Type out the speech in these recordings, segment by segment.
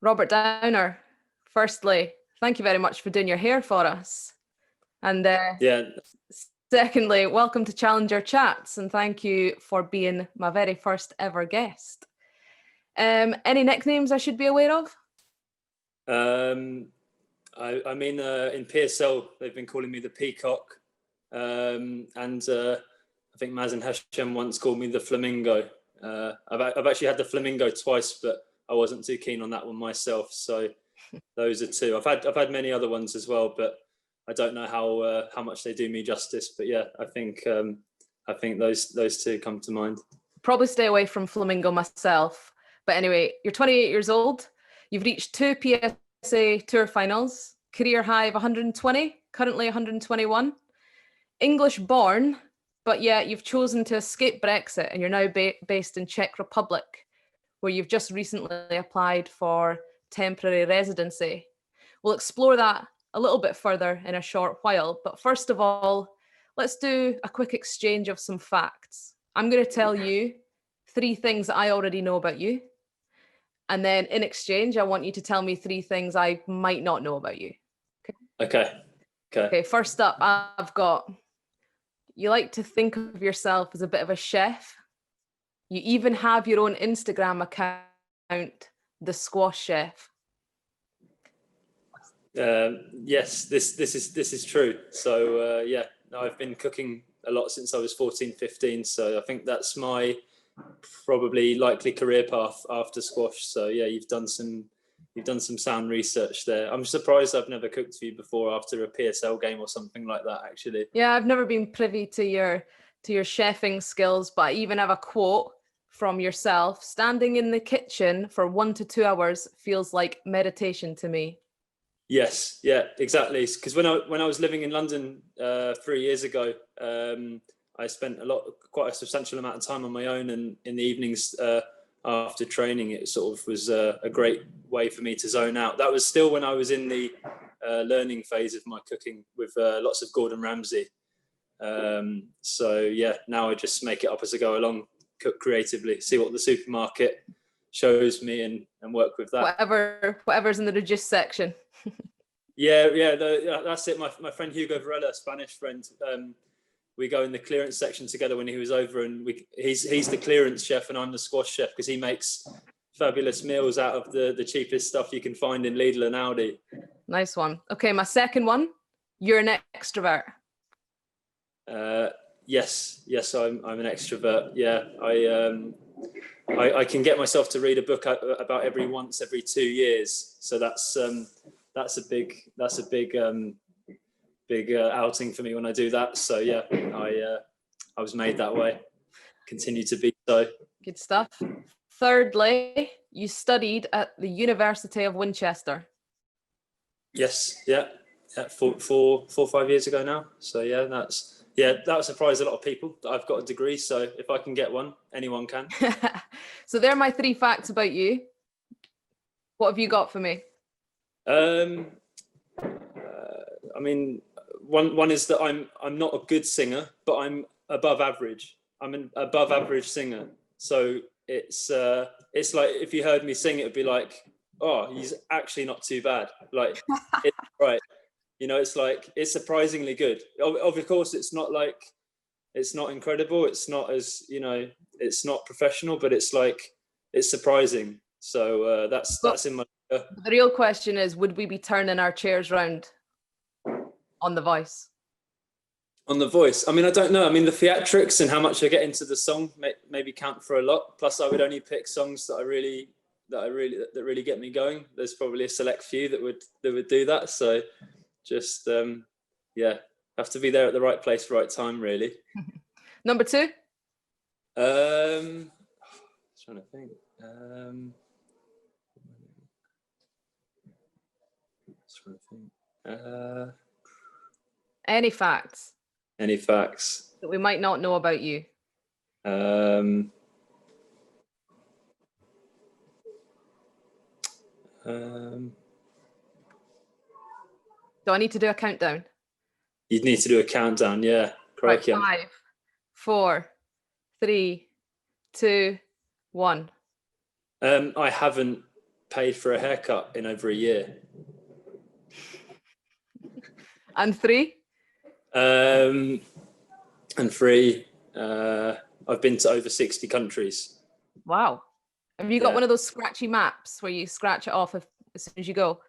Robert Downer, firstly, thank you very much for doing your hair for us. And Yeah, secondly, welcome to Challenger Chats, and thank you for being my very first ever guest. Any nicknames I should be aware of? I mean, in PSL, they've been calling me the Peacock. And I think Mazen Hashem once called me the Flamingo. I've actually had the Flamingo twice, but I wasn't too keen on that one myself. So those are two. I've had many other ones as well, but I don't know how much they do me justice. But yeah, I think those two come to mind. Probably stay away from Flamingo myself. But anyway, you're 28 years old. You've reached 2 PSA Tour finals, career high of 120, currently 121. English born, but yet you've chosen to escape Brexit and you're now based in Czech Republic, where you've just recently applied for temporary residency. We'll explore that a little bit further in a short while, but first of all, let's do a quick exchange of some facts. I'm going to tell you 3 things that I already know about you, and then in exchange, I want you to tell me 3 things I might not know about you. Okay. First up, I've got, you like to think of yourself as a bit of a chef. You even have your own Instagram account, the Squash Chef. Yes, this is true. So yeah, no, I've been cooking a lot since I was 14, 15. So I think that's my probably likely career path after squash. So yeah, you've done some sound research there. I'm surprised I've never cooked for you before after a PSL game or something like that, actually. Yeah, I've never been privy to your chefing skills, but I even have a quote from yourself: standing in the kitchen for 1 to 2 hours feels like meditation to me. Yes, yeah, exactly. Because when I was living in London 3 years ago, I spent quite a substantial amount of time on my own, and in the evenings after training, it sort of was a great way for me to zone out. That was still when I was in the learning phase of my cooking with lots of Gordon Ramsay. So yeah, now I just make it up as I go along, cook creatively, see what the supermarket shows me, and work with that. Whatever's in the reduce section. Yeah, that's it. My friend Hugo Varela, a Spanish friend, we go in the clearance section together when he was over, and he's the clearance chef and I'm the squash chef, because he makes fabulous meals out of the cheapest stuff you can find in Lidl and Aldi. Nice one. Okay, my second one, you're an extrovert. Yes, I'm an extrovert. Yeah, I can get myself to read a book about every 2 years. So that's a big outing for me when I do that. So yeah, I was made that way. Continue to be so. Good stuff. Thirdly, you studied at the University of Winchester. Yes, yeah, 4 or 5 years ago now. So yeah, that would surprise a lot of people that I've got a degree. So if I can get one, anyone can. So they're my 3 facts about you. What have you got for me? I mean, one is that I'm not a good singer, but I'm above average. I'm an above average singer. So it's like if you heard me sing, it would be like, oh, he's actually not too bad. Like, it's right. You know, it's like, it's surprisingly good. Of course, it's not incredible. It's not as, it's not professional, but it's surprising. So that's in my. The real question is, would we be turning our chairs round on The Voice? On The Voice, I mean, I don't know. I mean, the theatrics and how much I get into the song maybe count for a lot. Plus, I would only pick songs that really get me going. There's probably a select few that would do that. So, just have to be there at the right place, right time, really. Number 2. Trying to think. Any facts? Any facts that we might not know about you? Do I need to do a countdown? You'd need to do a countdown, yeah. Crikey. Right, 5, 4, 3, 2, 1. I haven't paid for a haircut in over a year. And 3? And 3, I've been to over 60 countries. Wow. Have you got Yeah. one of those scratchy maps where you scratch it off as soon as you go?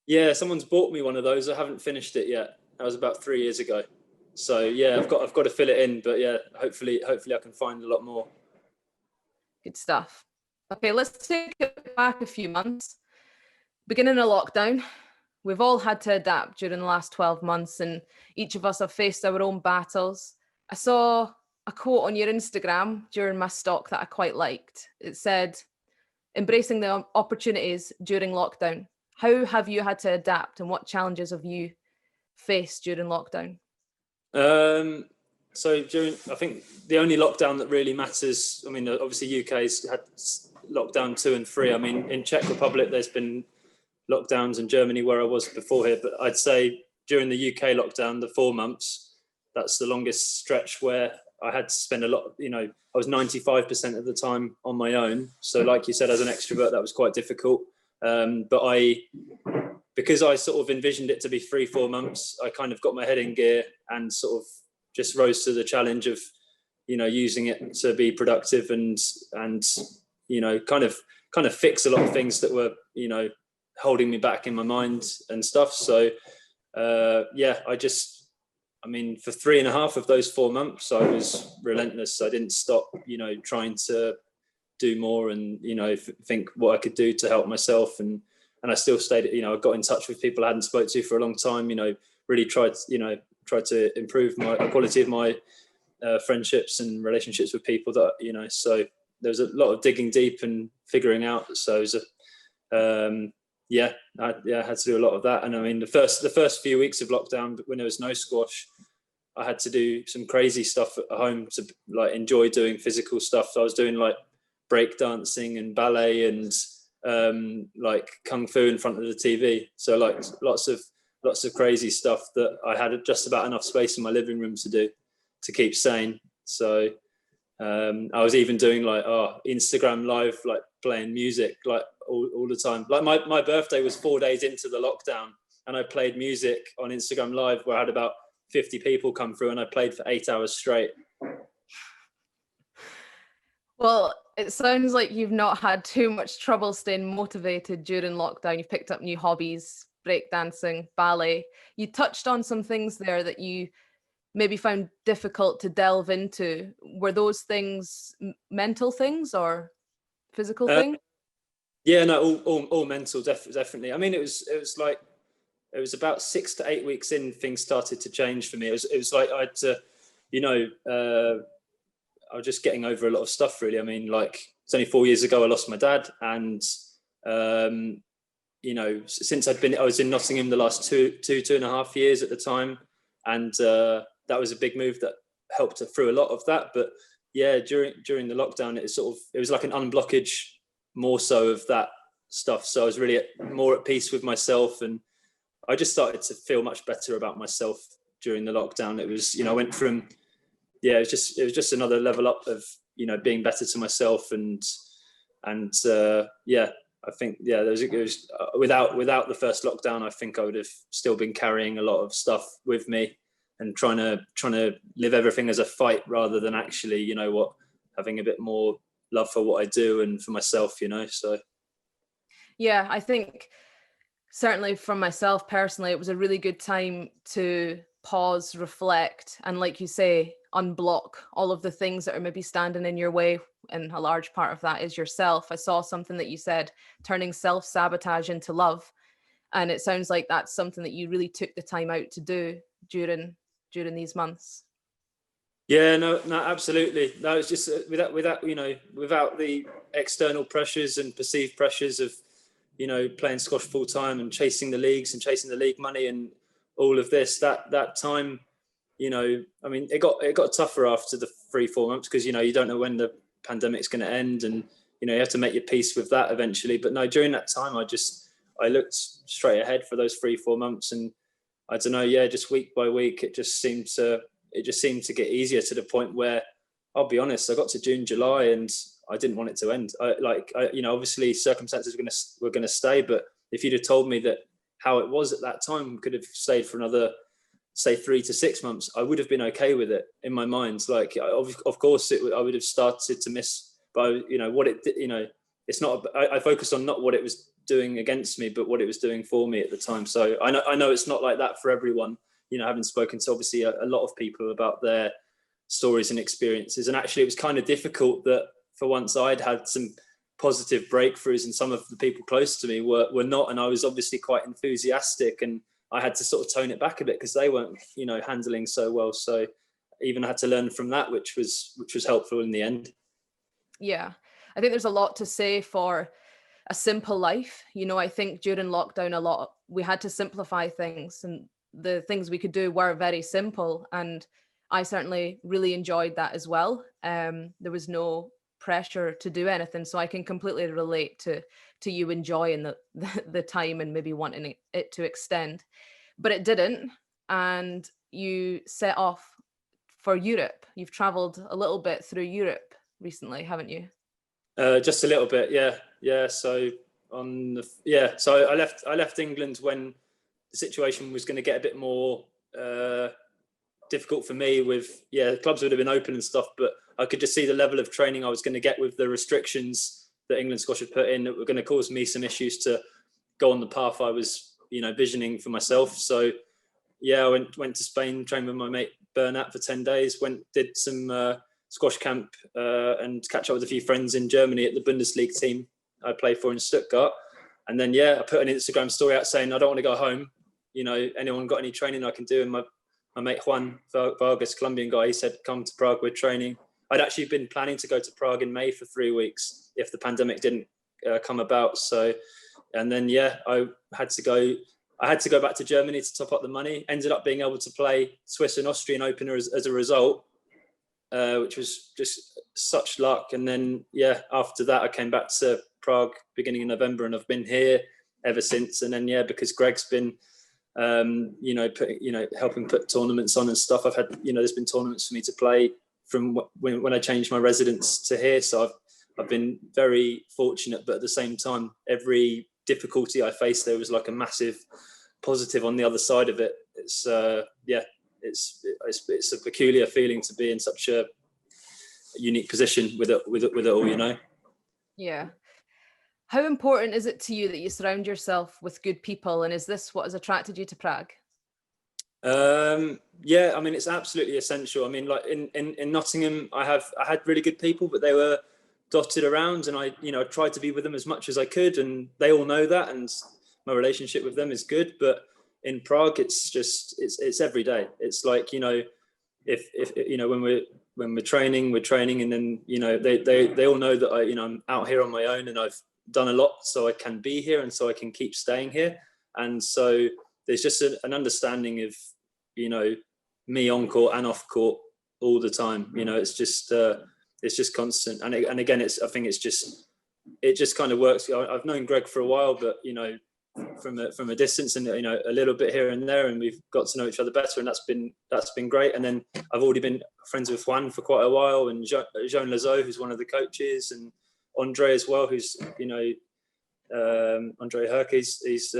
Yeah, someone's bought me one of those. I haven't finished it yet. That was about 3 years ago. So yeah, I've got to fill it in. But yeah, hopefully I can find a lot more. Good stuff. Okay, let's take it back a few months. Beginning of lockdown, we've all had to adapt during the last 12 months, and each of us have faced our own battles. I saw a quote on your Instagram during my stalk that I quite liked. It said, embracing the opportunities during lockdown. How have you had to adapt, and what challenges have you faced during lockdown? So I think the only lockdown that really matters, I mean, obviously UK's had lockdown 2 and 3. I mean, in Czech Republic, there's been lockdowns, in Germany where I was before here, but I'd say during the UK lockdown, the 4 months, that's the longest stretch where I had to spend a lot, I was 95% of the time on my own. So like you said, as an extrovert, that was quite difficult. But because I sort of envisioned it to be 3-4 months, I kind of got my head in gear and sort of just rose to the challenge of, using it to be productive and kind of fix a lot of things that were, holding me back in my mind and stuff. So I mean, for 3.5 of those 4 months, I was relentless. I didn't stop, trying to do more and, think what I could do to help myself. And I still stayed, I got in touch with people I hadn't spoke to for a long time, really tried to improve my quality of my friendships and relationships with people that, so there was a lot of digging deep and figuring out. So it was I had to do a lot of that. And I mean, the first few weeks of lockdown, when there was no squash, I had to do some crazy stuff at home to like enjoy doing physical stuff. So I was doing like break dancing and ballet and like kung fu in front of the TV. So like lots of crazy stuff that I had just about enough space in my living room to do to keep sane. So I was even doing like Instagram live, like playing music like all the time. Like my birthday was 4 days into the lockdown, and I played music on Instagram live where I had about 50 people come through, and I played for 8 hours straight. Well, it sounds like you've not had too much trouble staying motivated during lockdown. You've picked up new hobbies, breakdancing, ballet. You touched on some things there that you maybe found difficult to delve into. Were those things mental things or physical things? Yeah, no, all mental, definitely. I mean, it was about 6 to 8 weeks in, things started to change for me. It was like I had to, I was just getting over a lot of stuff, really. I mean, like, it's only 4 years ago I lost my dad, and since I was in Nottingham the last two and a half years at the time, and that was a big move that helped through a lot of that. But yeah, during the lockdown, it was like an unblockage more so of that stuff. So I was really more at peace with myself, and I just started to feel much better about myself during the lockdown. It was, I went from, it was just another level up of, being better to myself. And I think, it was without the first lockdown, I think I would have still been carrying a lot of stuff with me and trying to live everything as a fight rather than actually, having a bit more love for what I do and for myself, so. Yeah, I think certainly from myself personally, it was a really good time to pause, reflect, and like you say, unblock all of the things that are maybe standing in your way. And a large part of that is yourself. I saw something that you said, turning self-sabotage into love. And it sounds like that's something that you really took the time out to do during these months. Yeah, no, absolutely. No, it's just without the external pressures and perceived pressures of, playing squash full time and chasing the leagues and chasing the league money and all of this, that time, I mean, it got tougher after the 3-4 months because, you don't know when the pandemic's going to end, and, you have to make your peace with that eventually. But no, during that time, I looked straight ahead for those 3-4 months, and I don't know, just week by week, it just seemed to get easier to the point where, I'll be honest, I got to June, July, and I didn't want it to end. Obviously circumstances were going to stay, but if you'd have told me that how it was at that time could have stayed for another, say, 3 to 6 months, I would have been okay with it in my mind. Like, of course, I would have started to miss, but it's not. I focused on not what it was doing against me, but what it was doing for me at the time. So I know it's not like that for everyone. Having spoken to obviously a lot of people about their stories and experiences, and actually it was kind of difficult that for once I'd had some positive breakthroughs and some of the people close to me were not, and I was obviously quite enthusiastic, and I had to sort of tone it back a bit because they weren't handling so well. So even I had to learn from that, which was helpful in the end. Yeah, I think there's a lot to say for a simple life. I think during lockdown we had to simplify things, and the things we could do were very simple, and I certainly really enjoyed that as well. There was no pressure to do anything, so I can completely relate to you enjoying the time and maybe wanting it to extend, but it didn't. And you set off for Europe. You've traveled a little bit through Europe recently, haven't you? Just a little bit, yeah. So I left England when the situation was going to get a bit more difficult for me. With clubs would have been open and stuff, but I could just see the level of training I was going to get with the restrictions that England Squash had put in that were going to cause me some issues to go on the path I was visioning for myself. So I went to Spain, trained with my mate Bernat for 10 days, did some squash camp and catch up with a few friends in Germany at the Bundesliga team I play for in Stuttgart. And then I put an Instagram story out saying I don't want to go home. Anyone got any training I can do? And my mate Juan Vargas, Colombian guy, he said, come to Prague, we're training. I'd actually been planning to go to Prague in May for 3 weeks if the pandemic didn't come about. So, and then I had to go back to Germany to top up the money. Ended up being able to play Swiss and Austrian opener as a result, which was just such luck. And then after that I came back to Prague beginning of November, and I've been here ever since. And then because Greg's been helping put tournaments on and stuff, I've had there's been tournaments for me to play from when I changed my residence to here. So I've been very fortunate, but at the same time every difficulty I faced there was like a massive positive on the other side of it. It's it's a peculiar feeling to be in such a unique position with it all. Yeah. How important is it to you that you surround yourself with good people, and is this what has attracted you to Prague? It's absolutely essential. I mean, like in Nottingham, I had really good people, but they were dotted around, and I tried to be with them as much as I could, and they all know that, and my relationship with them is good. But in Prague, it's every day. It's like, if when we're training, and then they all know that I'm out here on my own, and I've done a lot so I can be here, and so I can keep staying here. And so there's just an understanding of me on court and off court all the time. It's just constant, and again, I think it just kind of works. I've known Greg for a while, but from a distance, and a little bit here and there, and we've got to know each other better, and that's been great. And then I've already been friends with Juan for quite a while, and Jean Lazo, who's one of the coaches, and Andre as well, who's Andre Herc, he's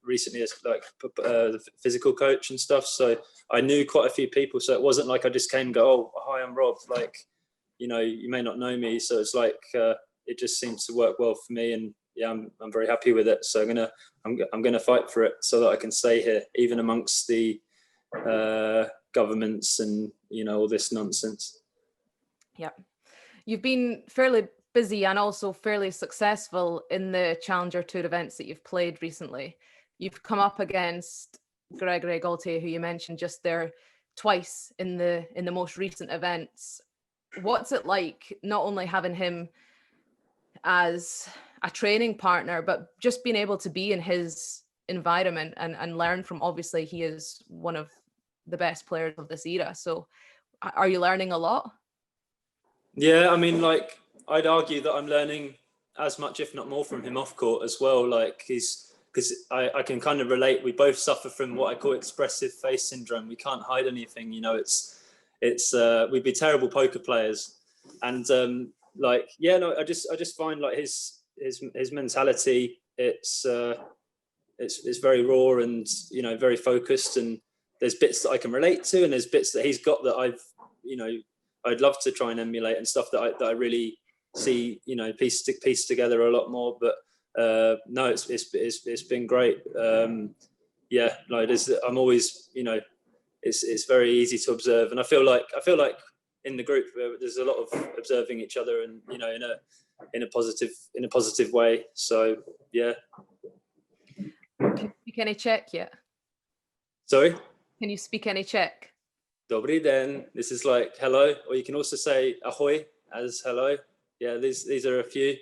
recently as the physical coach and stuff. So I knew quite a few people, so it wasn't like I just came and go, oh hi, I'm Rob, like you may not know me. So it's like it just seems to work well for me, and I'm very happy with it. So I'm gonna fight for it so that I can stay here, even amongst the governments and all this nonsense. Yeah, you've been fairly busy and also fairly successful in the Challenger Tour events that you've played recently. You've come up against Gregory Gaultier, who you mentioned just there, twice in the most recent events. What's it like not only having him as a training partner, but just being able to be in his environment and learn from, obviously he is one of the best players of this era. So are you learning a lot? Yeah, I mean, like, I'd argue that I'm learning as much, if not more, from him off court as well. Like, because I can kind of relate. We both suffer from what I call expressive face syndrome. We can't hide anything. We'd be terrible poker players. And like, yeah, no, I just find like his mentality, it's very raw and, you know, very focused, and there's bits that I can relate to, and there's bits that he's got that I'd love to try and emulate, and stuff that I really see, you know, piece together a lot more. But no, it's been great. Yeah, like I'm always, you know, it's very easy to observe, and I feel like in the group there's a lot of observing each other, and, you know, in a positive way. So yeah. Can you speak any Czech yet? Sorry? Can you speak any Czech? Dobrý den. This is like hello, or you can also say ahoy as hello. Yeah, these are a few.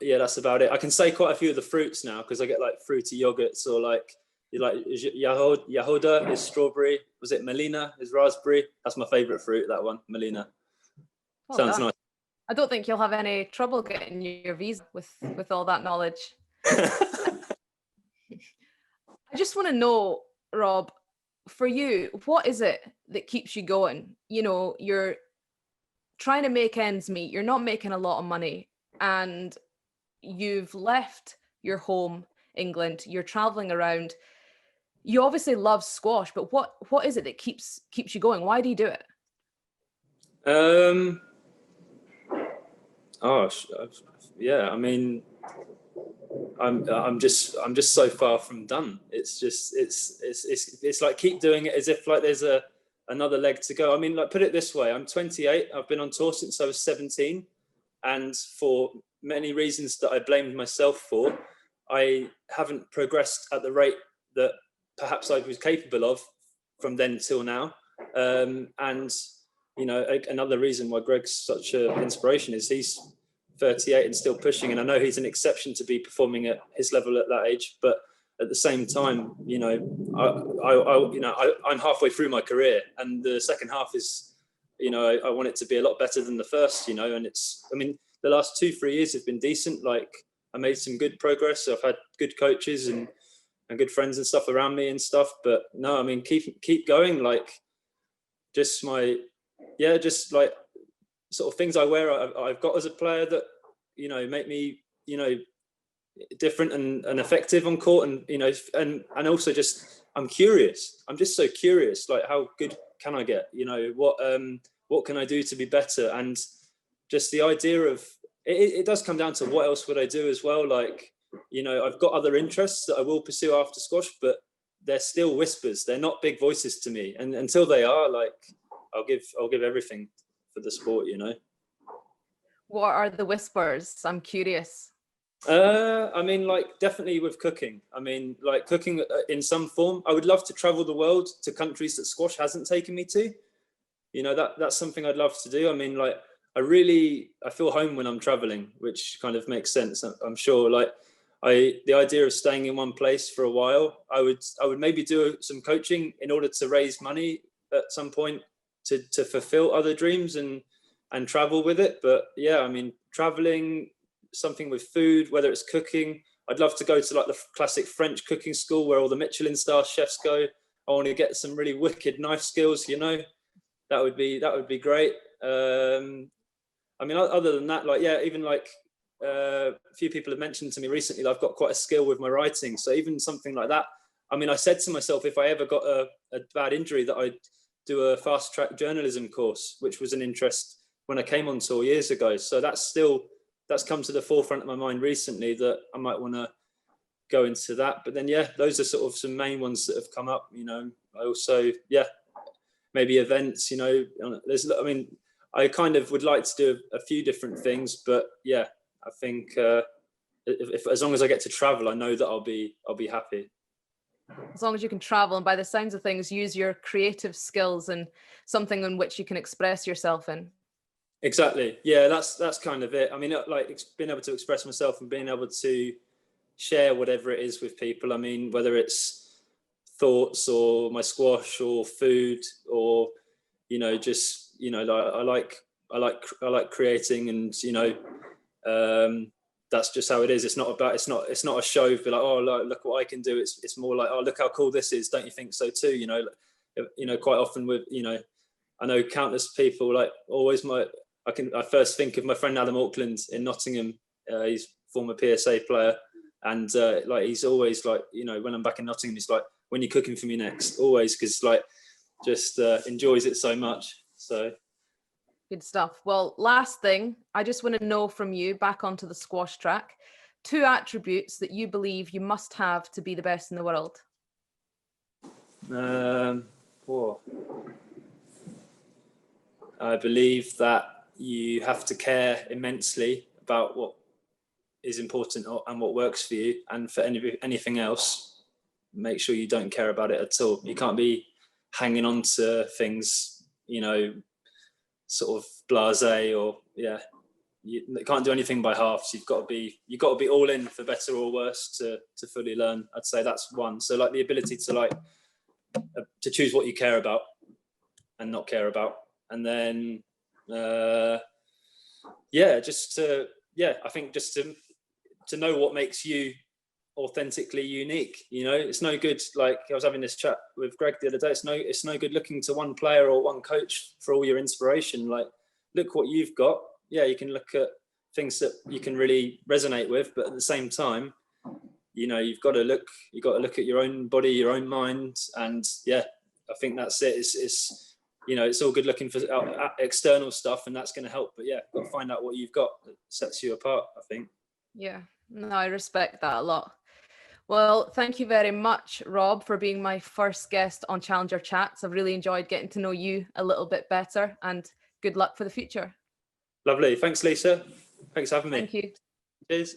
Yeah, that's about it. I can say quite a few of the fruits now because I get like fruity yogurts, or like Yahoda is strawberry. Was it Melina is raspberry? That's my favorite fruit, that one, Melina. Well Sounds done. nice. I don't think you'll have any trouble getting your visa with all that knowledge. I just want to know, Rob, for you, what is it that keeps you going? You know, you're trying to make ends meet, you're not making a lot of money, and you've left your home, England, you're traveling around. You obviously love squash, but what is it that keeps you going? Why do you do it? Yeah, I mean, I'm just so far from done. It's just it's like keep doing it as if like there's another leg to go. I mean, like, put it this way, I'm 28. I've been on tour since I was 17, and for many reasons that I blamed myself for, I haven't progressed at the rate that perhaps I was capable of from then till now. And, you know, another reason why Greg's such an inspiration is he's 38 and still pushing, and I know he's an exception to be performing at his level at that age, but at the same time, you know, I'm halfway through my career, and the second half is, you know, I want it to be a lot better than the first, you know. And I mean, the last 2-3 years have been decent. Like, I made some good progress. I've had good coaches and good friends and stuff around me and stuff. But no, I mean, keep going. Like, just like sort of things I wear, I've got as a player that, you know, make me, you know, different and effective on court, and, you know, and also just I'm curious. I'm just so curious. Like, how good can I get? You know, what can I do to be better? And just the idea of it does come down to what else would I do as well. Like, you know, I've got other interests that I will pursue after squash, but they're still whispers. They're not big voices to me. And until they are, like, I'll give everything for the sport, you know. What are the whispers? I'm curious. I mean, like, definitely with cooking. I mean, like, cooking in some form. I would love to travel the world to countries that squash hasn't taken me to. You know, that's something I'd love to do. I mean, like, I feel home when I'm traveling, which kind of makes sense, I'm sure. Like, the idea of staying in one place for a while, I would maybe do some coaching in order to raise money at some point to fulfill other dreams and travel with it. But yeah, I mean, traveling, something with food, whether it's cooking. I'd love to go to like the classic French cooking school where all the Michelin star chefs go. I want to get some really wicked knife skills, you know. That would be great. I mean, other than that, like, yeah, even like a few people have mentioned to me recently that I've got quite a skill with my writing. So even something like that. I mean, I said to myself, if I ever got a bad injury, that I'd do a fast track journalism course, which was an interest when I came on tour years ago. So that's come to the forefront of my mind recently, that I might want to go into that. But then, yeah, those are sort of some main ones that have come up, you know. I also, yeah, maybe events, you know. I mean, I kind of would like to do a few different things, but yeah, I think if as long as I get to travel, I know that I'll be happy. As long as you can travel, and by the sounds of things, use your creative skills and something in which you can express yourself in. Exactly. Yeah, that's kind of it. I mean, like, being able to express myself and being able to share whatever it is with people. I mean, whether it's thoughts or my squash or food or, you know, just, you know, like I like creating, and, you know, that's just how it is. It's not a show for like, oh, look what I can do. It's more like, oh, look how cool this is. Don't you think so too? You know, quite often with, you know, I know countless people, like, always I first think of my friend Adam Auckland in Nottingham. He's former PSA player, and like he's always like, you know, when I'm back in Nottingham, he's like, when you're cooking for me next, always, because like just enjoys it so much. So good stuff. Well, last thing, I just want to know from you, back onto the squash track, 2 attributes that you believe you must have to be the best in the world. I believe that you have to care immensely about what is important and what works for you, and for anything else, make sure you don't care about it at all. You can't be hanging on to things, you know, sort of blasé, or you can't do anything by halves. You've got to be all in, for better or worse, to fully learn. I'd say that's one. So like the ability to choose what you care about and not care about, and then I think just to know what makes you authentically unique. You know, it's no good, like I was having this chat with Greg the other day, it's no good looking to one player or one coach for all your inspiration. Like, look what you've got. Yeah, you can look at things that you can really resonate with, but at the same time, you know, you've got to look at your own body, your own mind, and I think that's it. It's you know, it's all good looking for external stuff, and that's going to help, but got to find out what you've got that sets you apart, I think. Yeah, no, I respect that a lot. Well, thank you very much, Rob, for being my first guest on Challenger Chats. I've really enjoyed getting to know you a little bit better, and good luck for the future. Lovely. Thanks, Lisa. Thanks for having me. Thank you. Cheers.